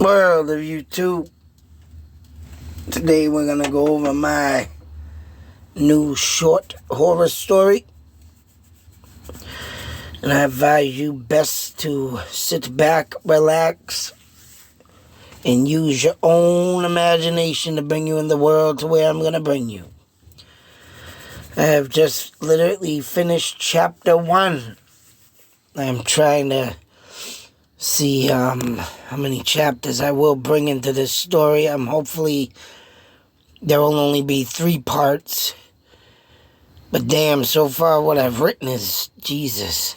World of YouTube. Today we're gonna go over my new short horror story, and I advise you best to sit back, relax, and use your own imagination to bring you in the world to where I'm gonna bring you. I have just literally finished chapter 1. I'm trying to see how many chapters I will bring into this story. Hopefully there will only be 3 parts. But damn, so far what I've written is Jesus.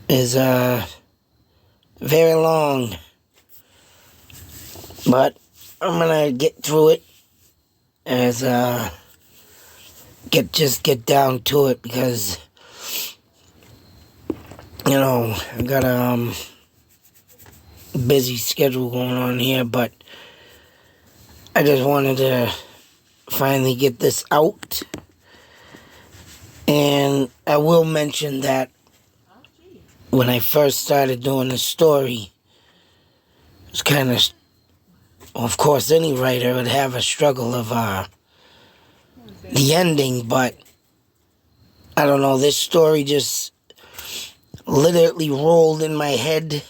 Is very long. But I'm gonna get through it as get down to it, because I got a busy schedule going on here, but I just wanted to finally get this out. And I will mention that when I first started doing the story, it was kind of course any writer would have a struggle of the ending, but I don't know, this story just literally rolled in my head.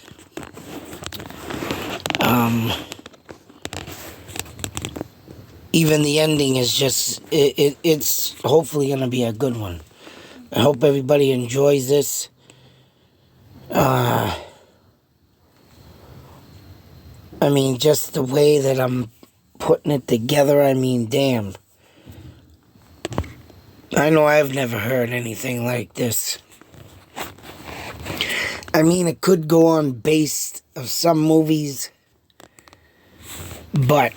Even the ending is just, it's hopefully going to be a good one. I hope everybody enjoys this. Just the way that I'm putting it together, damn. I know I've never heard anything like this. It could go on based of some movies, but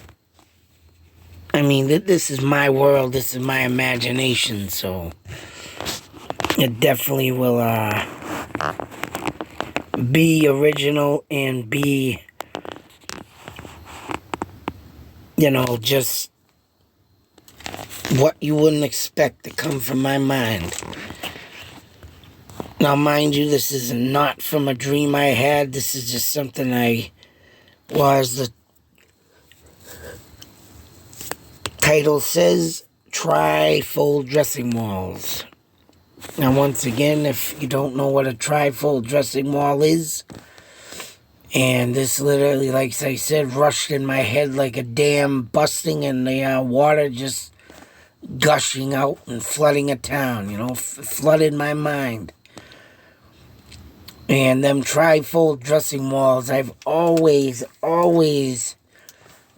this is my world, this is my imagination, so it definitely will be original and be, just what you wouldn't expect to come from my mind. Now, mind you, this is not from a dream I had. This is just something the title says, Tri-Fold Dressing Walls. Now, once again, if you don't know what a tri-fold dressing wall is, and this literally, like I said, rushed in my head like a dam busting and the water just gushing out and flooding a town, flooded my mind. And them tri-fold dressing walls, I've always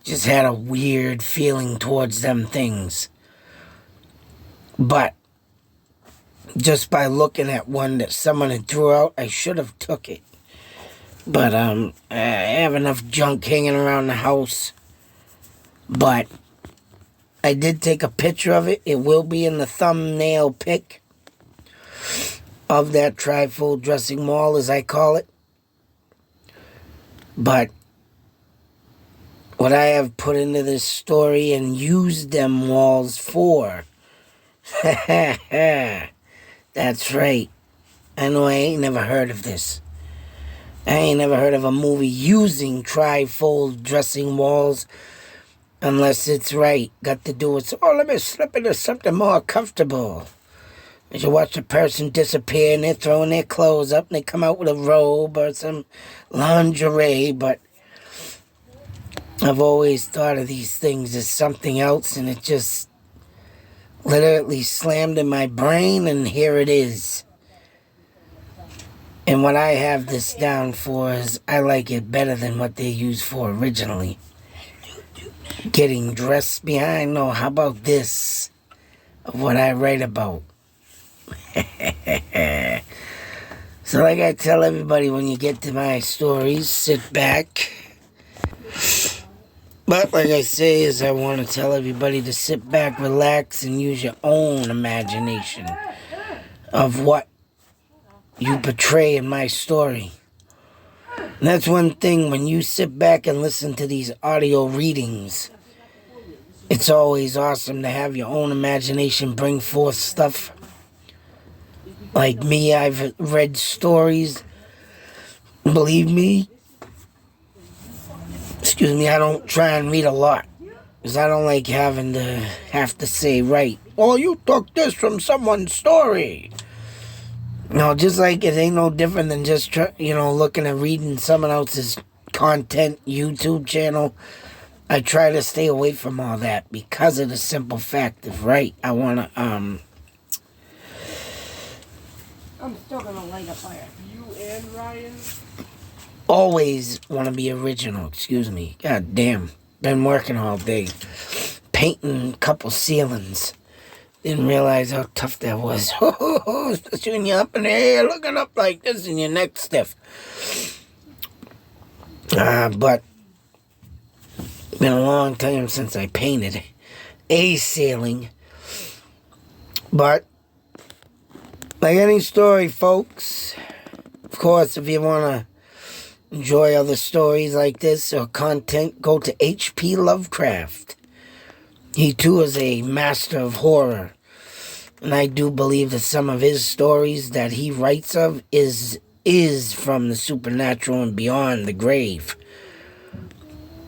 just had a weird feeling towards them things. But just by looking at one that someone had threw out, I should have took it. But I have enough junk hanging around the house. But I did take a picture of it. It will be in the thumbnail pic of that tri-fold dressing wall, as I call it. But what I have put into this story and used them walls for, that's right. I know I ain't never heard of this. I ain't never heard of a movie using tri-fold dressing walls, unless it's right. Got to do with, let me slip into something more comfortable. As you watch a person disappear and they're throwing their clothes up and they come out with a robe or some lingerie, but I've always thought of these things as something else, and it just literally slammed in my brain, and here it is. And what I have this down for is I like it better than what they used for originally. Getting dressed behind, no, how about this? Of what I write about. So like I tell everybody when you get to my stories, sit back. But like I say, is I want to tell everybody to sit back, relax, and use your own imagination of what you portray in my story. And that's one thing, when you sit back and listen to these audio readings, it's always awesome to have your own imagination bring forth stuff. Like me, I've read stories. Believe me, excuse me, I don't try and read a lot. Because I don't like having to have to say, right, oh, you took this from someone's story. No, just like it ain't no different than just, looking and reading someone else's content, YouTube channel. I try to stay away from all that because of the simple fact of, right, I want to, I'm still gonna light a fire. You and Ryan? always want to be original, excuse me. God damn, been working all day. Painting a couple ceilings. Didn't realize how tough that was. Especially when you're up in the air looking up like this and your neck stiff. But been a long time since I painted a ceiling. But like any story, folks, of course, if you want to enjoy other stories like this or content, go to H.P. Lovecraft. He too is a master of horror. And I do believe that some of his stories that he writes of is from the supernatural and beyond the grave.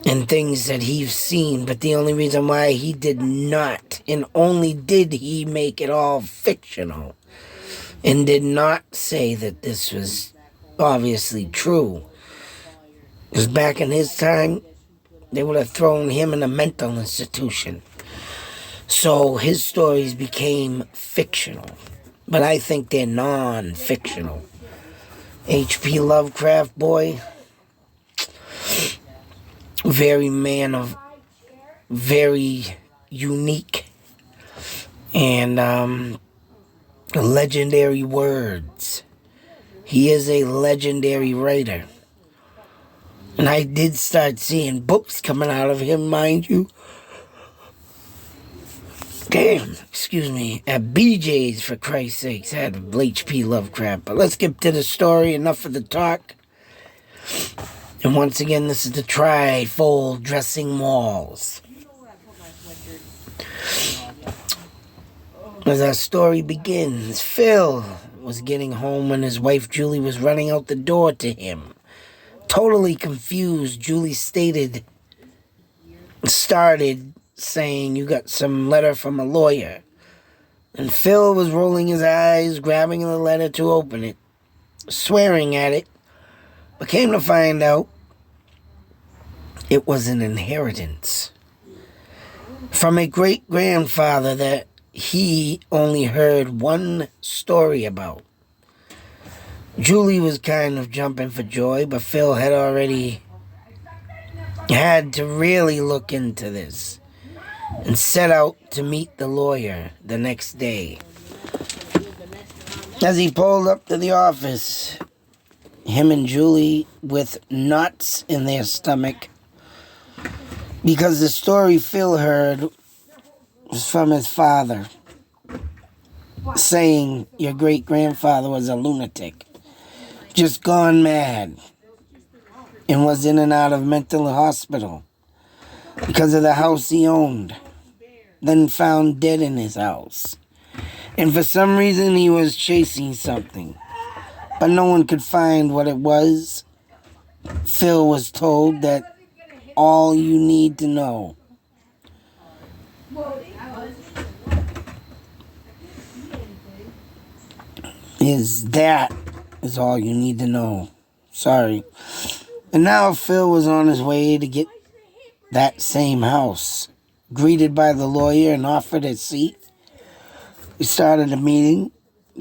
And things that he's seen. But the only reason why he did not, and only did he make it all fictional, and did not say that this was obviously true, because back in his time, they would have thrown him in a mental institution. So his stories became fictional. But I think they're non-fictional. H.P. Lovecraft, boy, very man of very unique and legendary words. He is a legendary writer. And I did start seeing books coming out of him, mind you. Damn, excuse me, at BJ's, for Christ's sakes. I had H.P. Lovecraft. But let's get to the story. Enough of the talk. And once again, this is the Trifold Dressing Walls. As our story begins, Phil was getting home when his wife Julie was running out the door to him. Totally confused, Julie started saying, "You got some letter from a lawyer." And Phil was rolling his eyes, grabbing the letter to open it, swearing at it, but came to find out it was an inheritance from a great-grandfather that he only heard one story about. Julie was kind of jumping for joy, but Phil had already had to really look into this and set out to meet the lawyer the next day. As he pulled up to the office, him and Julie with knots in their stomach, because the story Phil heard was from his father, saying your great-grandfather was a lunatic, just gone mad, and was in and out of mental hospital because of the house he owned, then found dead in his house. And for some reason he was chasing something, but no one could find what it was. Phil was told that all you need to know is all you need to know. Sorry. And now Phil was on his way to get that same house. Greeted by the lawyer and offered a seat. We started a meeting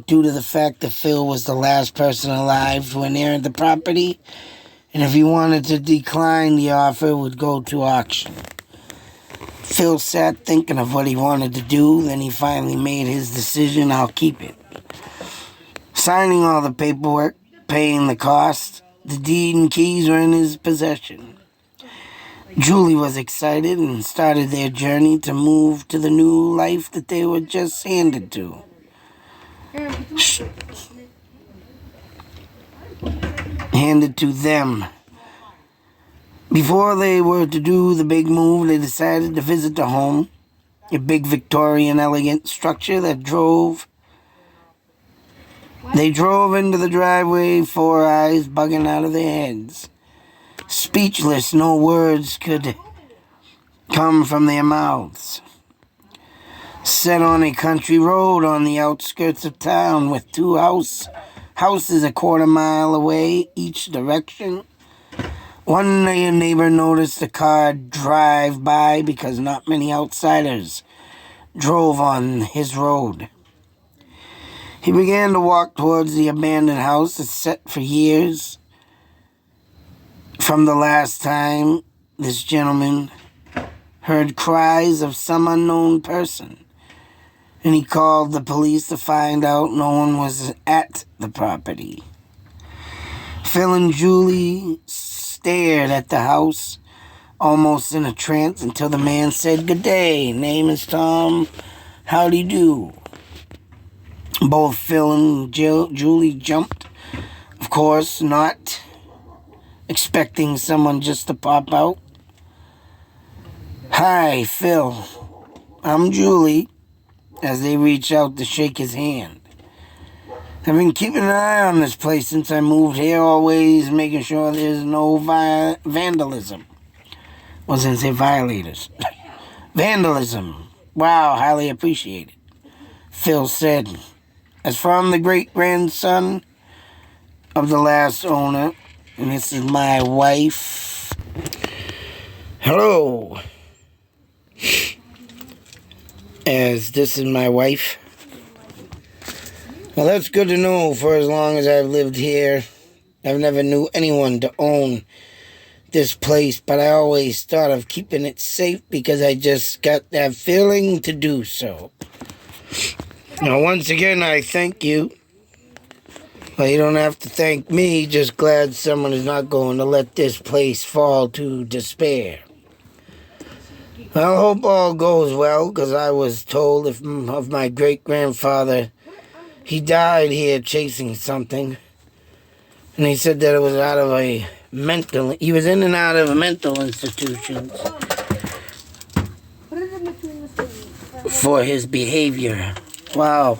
due to the fact that Phil was the last person alive to inherit the property, and if he wanted to decline the offer, it would go to auction. Phil sat thinking of what he wanted to do, then he finally made his decision. I'll keep it. Signing all the paperwork, paying the cost, the deed and keys were in his possession. Julie was excited and started their journey to move to the new life that they were just handed to. Handed to them. Before they were to do the big move, they decided to visit the home, a big Victorian elegant structure that drove They drove into the driveway, four eyes bugging out of their heads. Speechless, no words could come from their mouths. Set on a country road on the outskirts of town with two houses a quarter mile away each direction. One neighbor noticed a car drive by because not many outsiders drove on his road. He began to walk towards the abandoned house that's set for years from the last time this gentleman heard cries of some unknown person, and he called the police to find out no one was at the property. Phil and Julie stared at the house, almost in a trance, until the man said, "Good day, name is Tom, howdy do." Both Phil and Julie jumped, of course, not expecting someone just to pop out. "Hi, Phil. I'm Julie," as they reach out to shake his hand. "I've been keeping an eye on this place since I moved here, always making sure there's no vandalism." Wasn't say violators. Vandalism. Wow, highly appreciated, Phil said. "As from the great-grandson of the last owner, and this is my wife." "Hello. As this is my wife." "Well, that's good to know. For as long as I've lived here, I've never knew anyone to own this place, but I always thought of keeping it safe because I just got that feeling to do so. Now, once again, I thank you. Well, you don't have to thank me. Just glad someone is not going to let this place fall to despair. I hope all goes well, because I was told of my great-grandfather. He died here chasing something. And he said that it was out of a mental... He was in and out of mental institutions for his behavior." Wow.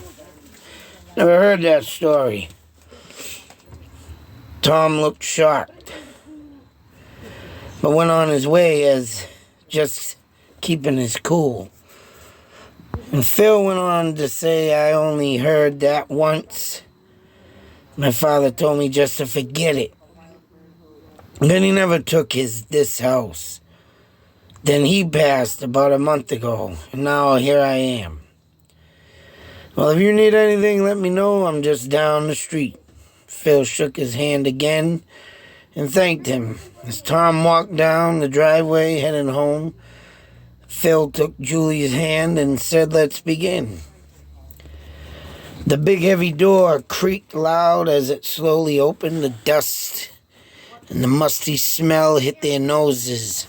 Never heard that story. Tom looked shocked, but went on his way as just keeping his cool. And Phil went on to say, "I only heard that once. My father told me just to forget it. Then he never took this house. Then he passed about a month ago, and now here I am. Well, if you need anything, let me know. I'm just down the street." Phil shook his hand again and thanked him. As Tom walked down the driveway heading home, Phil took Julie's hand and said, "Let's begin." The big heavy door creaked loud as it slowly opened. The dust and the musty smell hit their noses.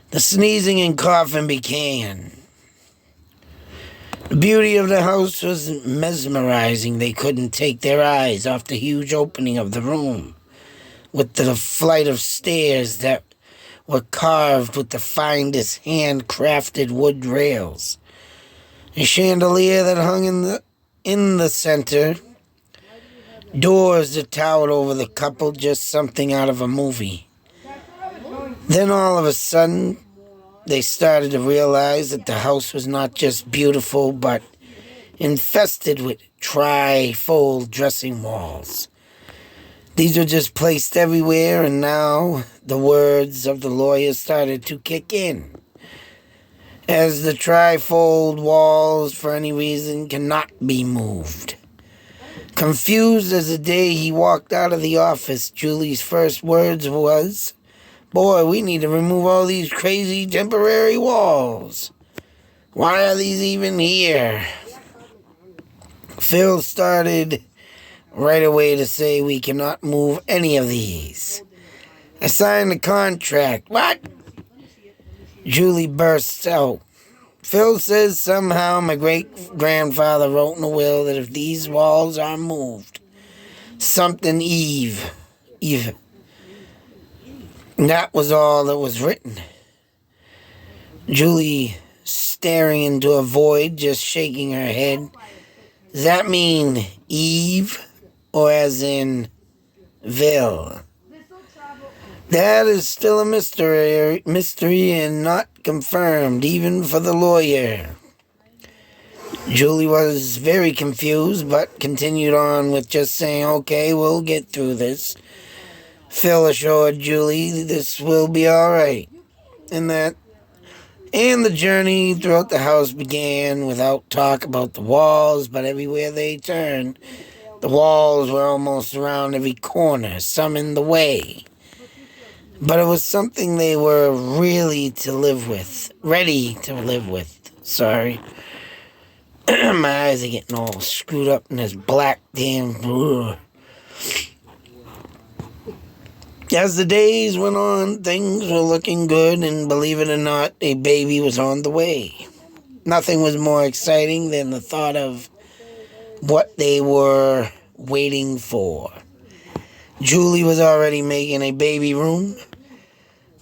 The sneezing and coughing began. The beauty of the house was mesmerizing. They couldn't take their eyes off the huge opening of the room, with the flight of stairs that were carved with the finest handcrafted wood rails. A chandelier that hung in the center. Doors that towered over the couple, just something out of a movie. Then all of a sudden, they started to realize that the house was not just beautiful, but infested with tri-fold dressing walls. These were just placed everywhere, and now the words of the lawyer started to kick in. As the tri-fold walls, for any reason, cannot be moved. Confused as the day he walked out of the office, Julie's first words was, "Boy, we need to remove all these crazy temporary walls. Why are these even here?" Phil started right away to say, "We cannot move any of these. I signed the contract." "What?" Julie bursts out. "Phil says somehow my great-grandfather wrote in a will that if these walls are moved, something Eve. And that was all that was written." Julie, staring into a void, just shaking her head. "Does that mean Eve or as in Ville? That is still a mystery and not confirmed, even for the lawyer. Julie was very confused, but continued on with just saying, okay, we'll get through this. Phil assured Julie this will be all right, and the journey throughout the house began without talk about the walls, but everywhere they turned, the walls were almost around every corner, some in the way. But it was something they were ready to live with. Sorry. My eyes are getting all screwed up in this black damn... Ugh. As the days went on, things were looking good, and believe it or not, a baby was on the way. Nothing was more exciting than the thought of what they were waiting for. Julie was already making a baby room,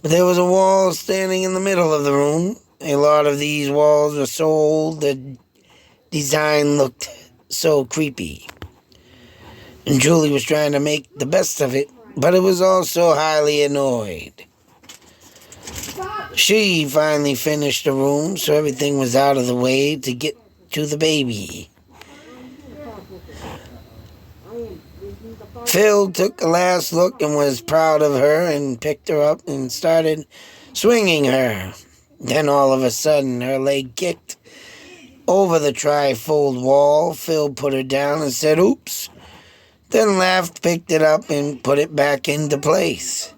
but there was a wall standing in the middle of the room. A lot of these walls were so old, the design looked so creepy. And Julie was trying to make the best of it, but it was also highly annoyed. She finally finished the room, so everything was out of the way to get to the baby. Phil took a last look and was proud of her and picked her up and started swinging her. Then all of a sudden, her leg kicked over the tri-fold wall. Phil put her down and said, oops. Then laughed, picked it up, and put it back into place.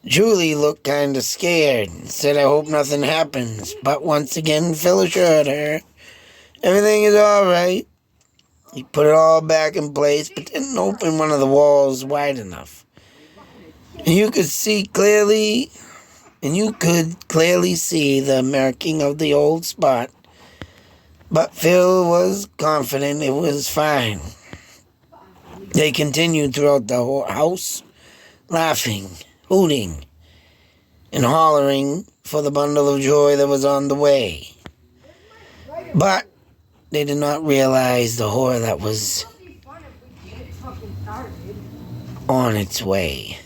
Julie looked kind of scared and said, I hope nothing happens. But once again, Phil assured her, everything is all right. He put it all back in place, but didn't open one of the walls wide enough. And you could clearly see the marking of the old spot. But Phil was confident it was fine. They continued throughout the whole house, laughing, hooting, and hollering for the bundle of joy that was on the way. But they did not realize the horror that was on its way.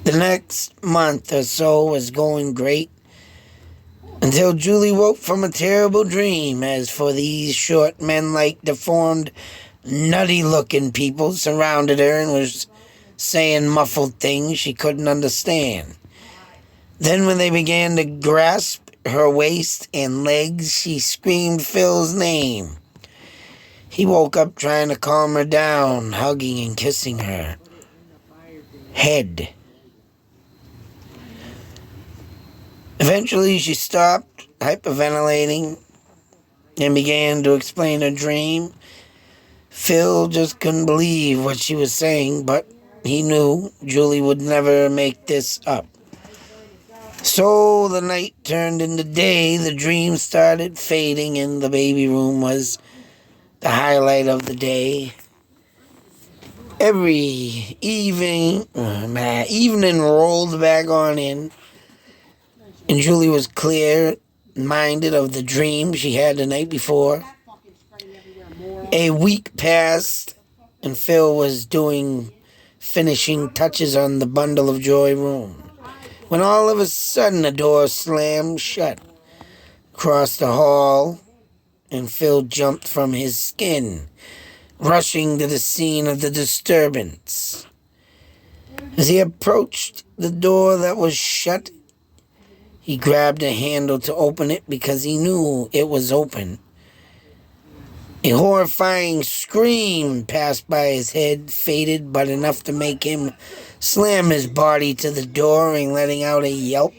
The next month or so was going great until Julie woke from a terrible dream. As for these short men-like deformed, nutty-looking people surrounded her and was saying muffled things she couldn't understand. Then when they began to grasp her waist and legs, she screamed Phil's name. He woke up trying to calm her down, hugging and kissing her head. Eventually she stopped hyperventilating and began to explain her dream. Phil just couldn't believe what she was saying, but he knew Julie would never make this up. So the night turned into day, the dream started fading, and the baby room was the highlight of the day. Every evening rolled back on in, and Julie was clear-minded of the dream she had the night before. A week passed, and Phil was doing finishing touches on the bundle of joy room, when all of a sudden the door slammed shut across the hall, and Phil jumped from his skin, rushing to the scene of the disturbance. As he approached the door that was shut, he grabbed a handle to open it because he knew it was open. A horrifying scream passed by his head, faded but enough to make him slam his body to the door and letting out a yelp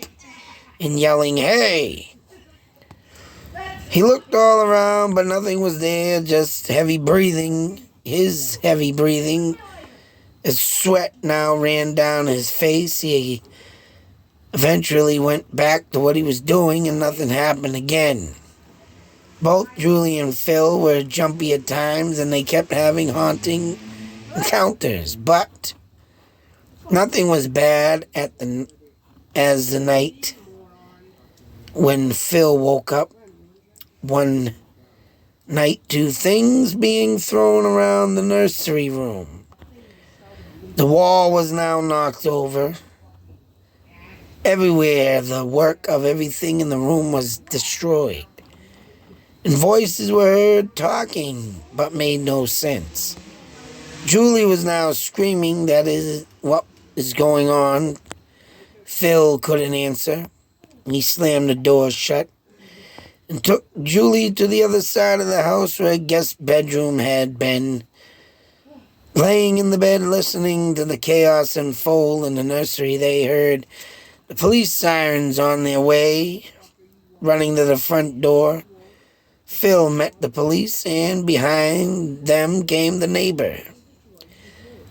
and yelling, "Hey!" He looked all around, but nothing was there, just heavy breathing, his heavy breathing. As sweat now ran down his face, he eventually went back to what he was doing, and nothing happened again. Both Julie and Phil were jumpy at times, and they kept having haunting encounters, but nothing was bad as the night when Phil woke up one Night 2, things being thrown around the nursery room. The wall was now knocked over. Everywhere, the work of everything in the room was destroyed. And voices were heard talking, but made no sense. Julie was now screaming, that is what is going on. Phil couldn't answer. He slammed the door shut and took Julie to the other side of the house where a guest bedroom had been. Laying in the bed listening to the chaos unfold in the nursery, they heard the police sirens on their way, running to the front door. Phil met the police, and behind them came the neighbor.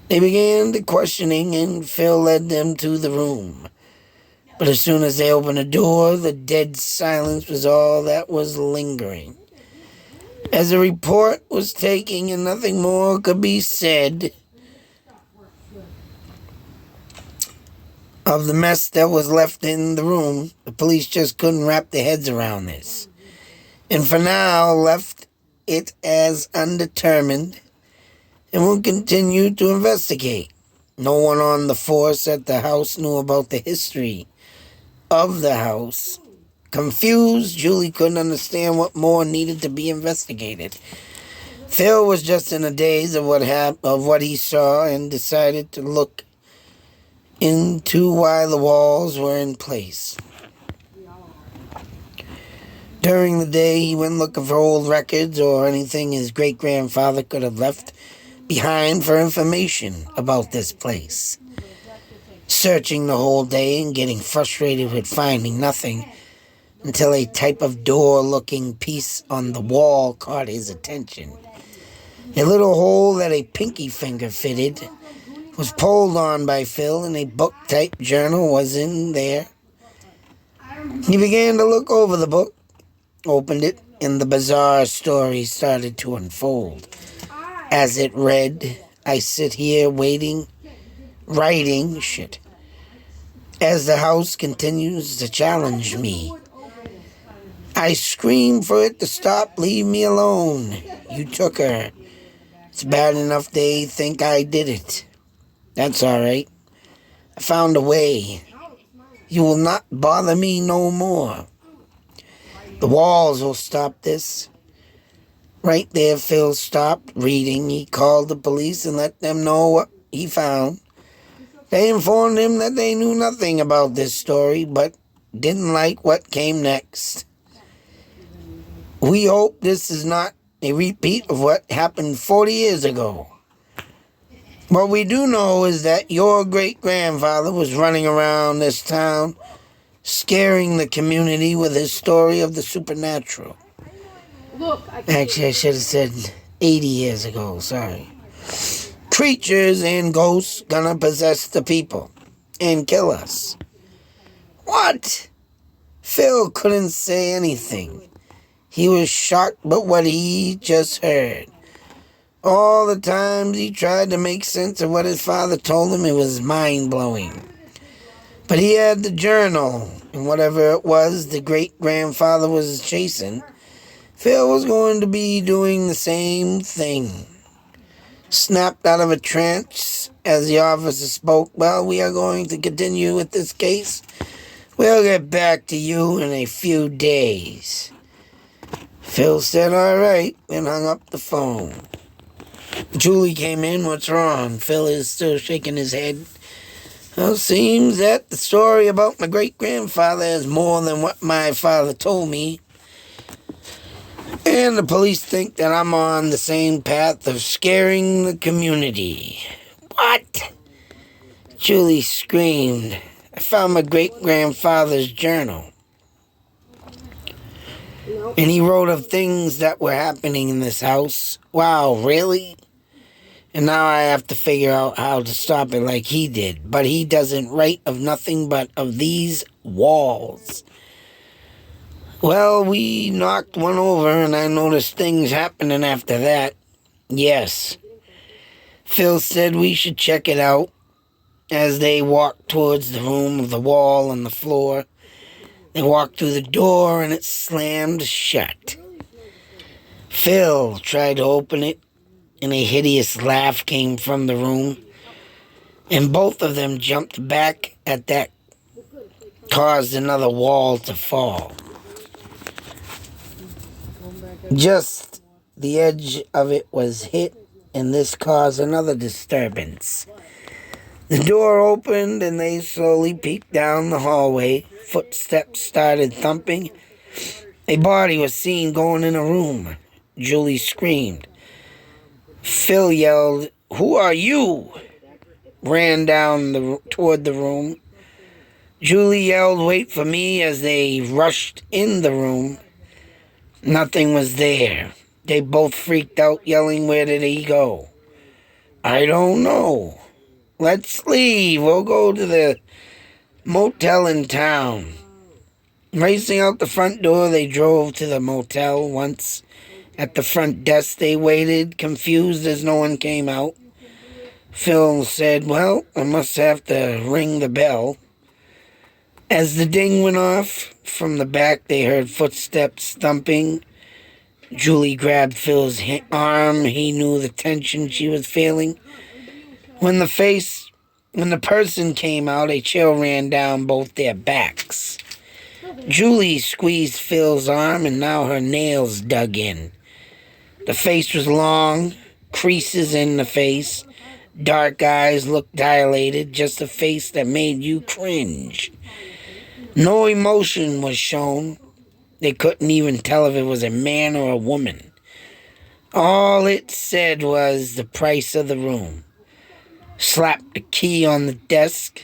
They began the questioning, and Phil led them to the room. But as soon as they opened the door, the dead silence was all that was lingering. As the report was taking and nothing more could be said of the mess that was left in the room, the police just couldn't wrap their heads around this. And for now, left it as undetermined and will continue to investigate. No one on the force at the house knew about the history of the house. Confused, Julie couldn't understand what more needed to be investigated. Phil was just in a daze of what he saw and decided to look into why the walls were in place. During the day, he went looking for old records or anything his great-grandfather could have left behind for information about this place. Searching the whole day and getting frustrated with finding nothing until a type of door-looking piece on the wall caught his attention. A little hole that a pinky finger fitted was pulled on by Phil, and a book-type journal was in there. He began to look over the book, opened it, and the bizarre story started to unfold. As it read, I sit here waiting, writing, as the house continues to challenge me. I scream for it to stop, leave me alone. You took her. It's bad enough they think I did it. That's all right. I found a way. You will not bother me no more. The walls will stop this. Right there, Phil stopped reading. He called the police and let them know what he found. They informed him that they knew nothing about this story, but didn't like what came next. We hope this is not a repeat of what happened 40 years ago. What we do know is that your great-grandfather was running around this town, scaring the community with his story of the supernatural. Actually, I should have said 80 years ago, sorry. Creatures and ghosts gonna possess the people and kill us. What? Phil couldn't say anything. He was shocked by what he just heard. All the times he tried to make sense of what his father told him, it was mind-blowing. But he had the journal, and whatever it was the great-grandfather was chasing, Phil was going to be doing the same thing. Snapped out of a trance as the officer spoke. Well, we are going to continue with this case. We'll get back to you in a few days. Phil said, all right, and hung up the phone. Julie came in. What's wrong? Phil is still shaking his head. Well, it seems that the story about my great-grandfather is more than what my father told me. And the police think that I'm on the same path of scaring the community. What? Julie screamed. I found my great-grandfather's journal. And he wrote of things that were happening in this house. Wow, really? And now I have to figure out how to stop it like he did. But he doesn't write of nothing but of these walls. Well, we knocked one over and I noticed things happening after that. Yes. Phil said we should check it out. As they walked towards the room of the wall and the floor, they walked through the door and it slammed shut. Phil tried to open it, and a hideous laugh came from the room, and both of them jumped back at that, caused another wall to fall. Just the edge of it was hit, and this caused another disturbance. The door opened, and they slowly peeked down the hallway. Footsteps started thumping. A body was seen going in a room. Julie screamed. Phil yelled, "Who are you?" Ran down toward the room. Julie yelled, "Wait for me," as they rushed in the room. Nothing was there. They both freaked out, yelling, "Where did he go?" "I don't know." "Let's leave. We'll go to the motel in town." Racing out the front door, they drove to the motel. Once at the front desk, they waited, confused as no one came out. Phil said, "Well, I must have to ring the bell." As the ding went off, from the back they heard footsteps thumping. Julie grabbed Phil's arm. He knew the tension she was feeling. When the person came out, a chill ran down both their backs. Julie squeezed Phil's arm, and now her nails dug in. The face was long, creases in the face, dark eyes looked dilated, just a face that made you cringe. No emotion was shown. They couldn't even tell if it was a man or a woman. All it said was the price of the room. Slapped the key on the desk,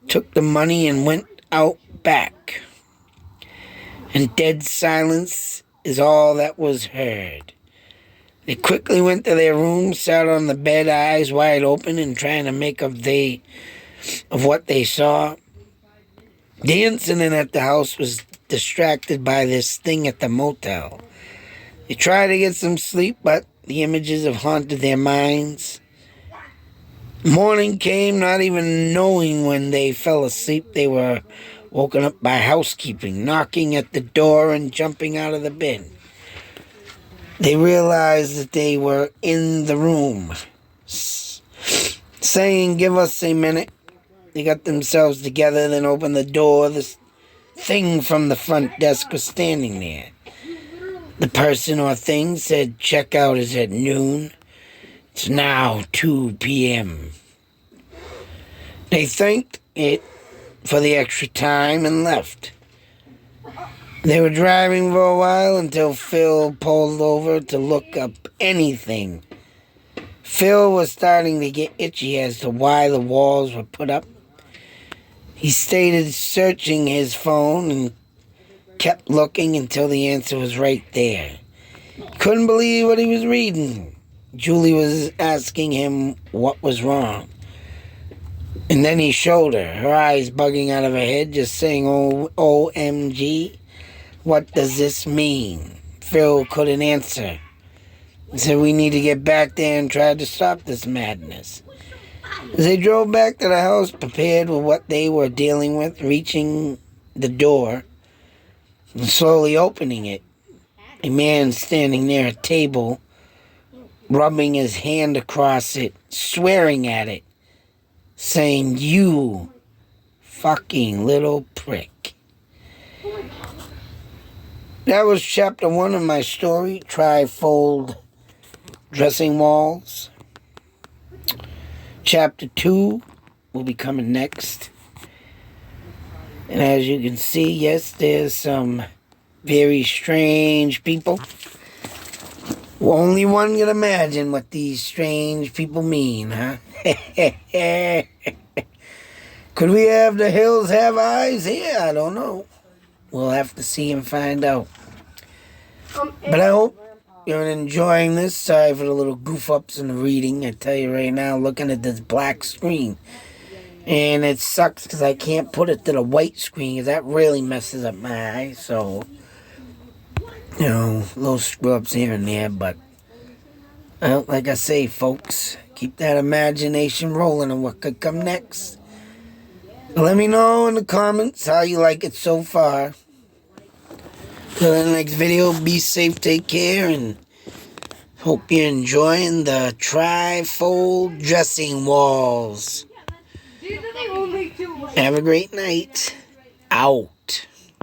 took the money, and went out back. And dead silence is all that was heard. They quickly went to their room, sat on the bed, eyes wide open, and trying to make of what they saw. The incident at the house was distracted by this thing at the motel. They tried to get some sleep, but the images have haunted their minds. Morning came, not even knowing when they fell asleep. They were woken up by housekeeping, knocking at the door and jumping out of the bed. They realized that they were in the room, saying, "Give us a minute." They got themselves together, then opened the door. This thing from the front desk was standing there. The person or thing said, "Checkout is at noon. It's now 2 p.m. They thanked it for the extra time and left. They were driving for a while until Phil pulled over to look up anything. Phil was starting to get itchy as to why the walls were put up. He stayed searching his phone and kept looking until the answer was right there. He couldn't believe what he was reading. Julie was asking him what was wrong. And then he showed her eyes bugging out of her head, just saying, "OMG, what does this mean?" Phil couldn't answer. He said, "We need to get back there and try to stop this madness." As they drove back to the house, prepared with what they were dealing with, reaching the door and slowly opening it, a man standing near a table, rubbing his hand across it, swearing at it, saying, "You fucking little prick." That was chapter 1 of my story, Trifold Dressing Walls. Chapter 2 will be coming next. And as you can see, yes, there's some very strange people. Only one can imagine what these strange people mean, huh? Could we have the hills have eyes here? I don't know. We'll have to see and find out. But I hope you're enjoying this. Sorry for the little goof-ups in the reading. I tell you right now, looking at this black screen. And it sucks because I can't put it to the white screen because that really messes up my eyes. So, little screw-ups here and there. But, well, like I say, folks, keep that imagination rolling on what could come next. Let me know in the comments how you like it so far. Till the next video, be safe, take care, and hope you're enjoying the trifold dressing walls. These are the only two. Have a great night. Out.